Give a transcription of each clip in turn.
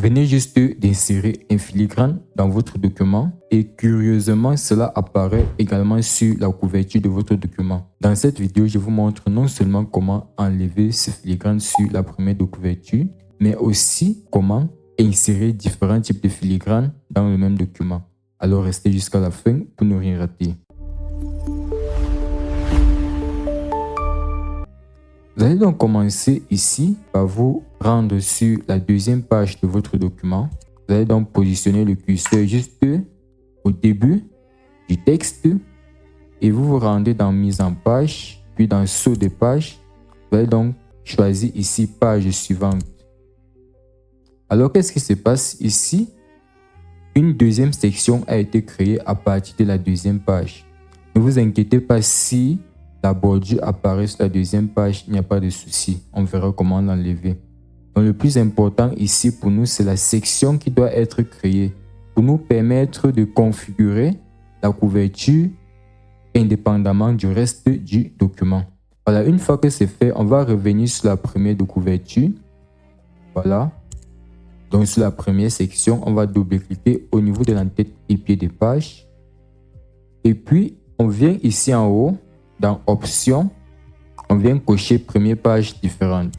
venez juste d'insérer un filigrane dans votre document et curieusement, cela apparaît également sur la couverture de votre document. Dans cette vidéo, je vous montre non seulement comment enlever ce filigrane sur la première de couverture, mais aussi comment insérer différents types de filigranes dans le même document. Alors restez jusqu'à la fin pour ne rien rater. Vous allez donc commencer ici par vous rendre sur la deuxième page de votre document. Vous allez donc positionner le curseur juste au début du texte et vous vous rendez dans mise en page, puis dans saut de page. Vous allez donc choisir ici page suivante. Alors qu'est-ce qui se passe ici? Une deuxième section a été créée à partir de la deuxième page. Ne vous inquiétez pas si la bordure apparaît sur la deuxième page, il n'y a pas de souci. On verra comment l'enlever. Donc le plus important ici pour nous, c'est la section qui doit être créée pour nous permettre de configurer la couverture indépendamment du reste du document. Voilà, une fois que c'est fait, on va revenir sur la première de couverture. Voilà. Donc sur la première section, on va double-cliquer au niveau de l'entête et pied de page. Et puis, on vient ici en haut. Dans Options, on vient cocher première page différente.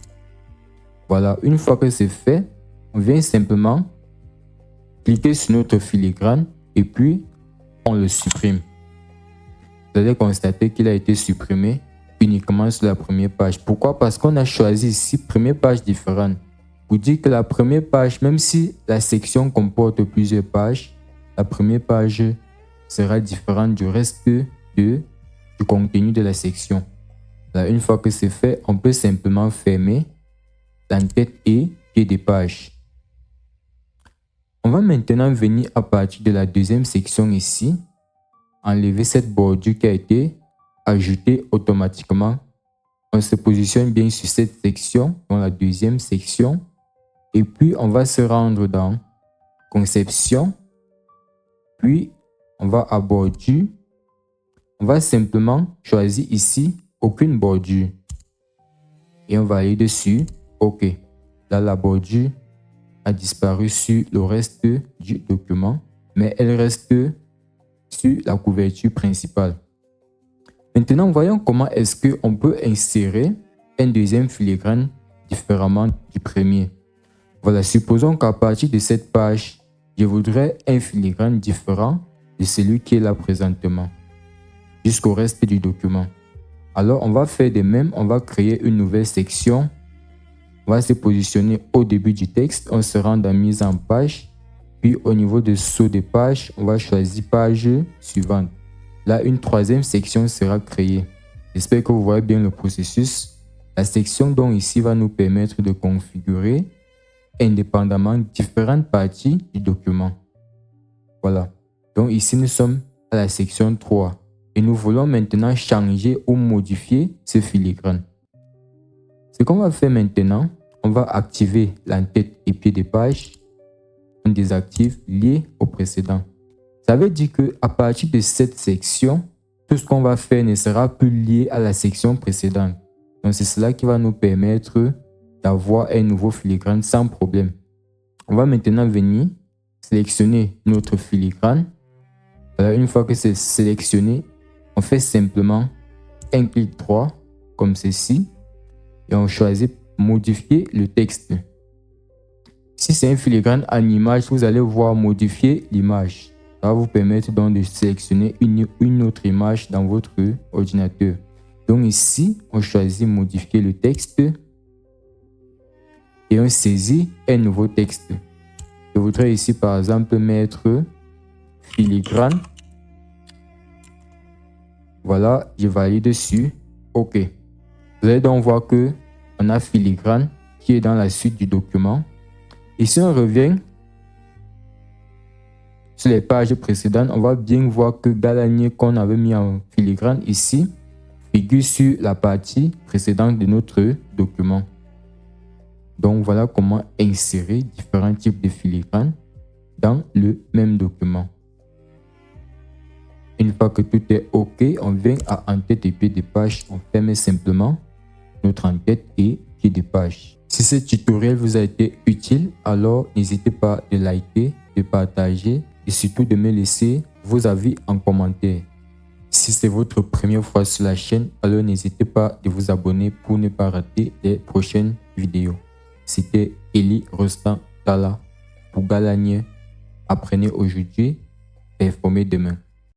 Voilà, une fois que c'est fait, on vient simplement cliquer sur notre filigrane et puis on le supprime. Vous allez constater qu'il a été supprimé uniquement sur la première page. Pourquoi? Parce qu'on a choisi ici première page différente. Pour dire que la première page, même si la section comporte plusieurs pages, la première page sera différente du reste du contenu de la section. Là, une fois que c'est fait, on peut simplement fermer l'entête et pied de page. On va maintenant venir à partir de la deuxième section ici, enlever cette bordure qui a été ajoutée automatiquement. On se positionne bien sur cette section, dans la deuxième section, et puis on va se rendre dans Conception, puis on va à Bordure. On va simplement choisir ici aucune bordure et on va aller dessus OK. Là, la bordure a disparu sur le reste du document, mais elle reste sur la couverture principale. Maintenant, voyons comment est-ce qu'on peut insérer un deuxième filigrane différemment du premier. Voilà, supposons qu'à partir de cette page, je voudrais un filigrane différent de celui qui est là présentement, jusqu'au reste du document. Alors, on va faire de même, on va créer une nouvelle section. On va se positionner au début du texte, on se rend dans mise en page, puis au niveau de saut de page, on va choisir page suivante. Là, une troisième section sera créée. J'espère que vous voyez bien le processus. La section donc ici va nous permettre de configurer indépendamment différentes parties du document. Voilà. Donc ici, nous sommes à la section 3. Et nous voulons maintenant changer ou modifier ce filigrane. Ce qu'on va faire maintenant, on va activer l'entête et pied de page. On désactive lié au précédent. Ça veut dire qu'à partir de cette section, tout ce qu'on va faire ne sera plus lié à la section précédente. Donc c'est cela qui va nous permettre d'avoir un nouveau filigrane sans problème. On va maintenant venir sélectionner notre filigrane. Alors, une fois que c'est sélectionné, on fait simplement un clic droit comme ceci et on choisit modifier le texte. Si c'est un filigrane en image, vous allez voir modifier l'image. Ça va vous permettre donc de sélectionner une autre image dans votre ordinateur. Donc ici, on choisit modifier le texte et on saisit un nouveau texte. Je voudrais ici par exemple mettre filigrane. Voilà, je valide dessus. OK. Vous allez donc voir que on a filigrane qui est dans la suite du document. Et si on revient sur les pages précédentes, on va bien voir que Galanier qu'on avait mis en filigrane ici figure sur la partie précédente de notre document. Donc voilà comment insérer différents types de filigranes dans le même document. Une fois que tout est OK, on vient à en-tête et pied de page. On ferme simplement notre en-tête et pied de page. Si ce tutoriel vous a été utile, alors n'hésitez pas de liker, de partager et surtout de me laisser vos avis en commentaire. Si c'est votre première fois sur la chaîne, alors n'hésitez pas de vous abonner pour ne pas rater les prochaines vidéos. C'était Eli Rostan Tala pour Galanier. Apprenez aujourd'hui, performez demain.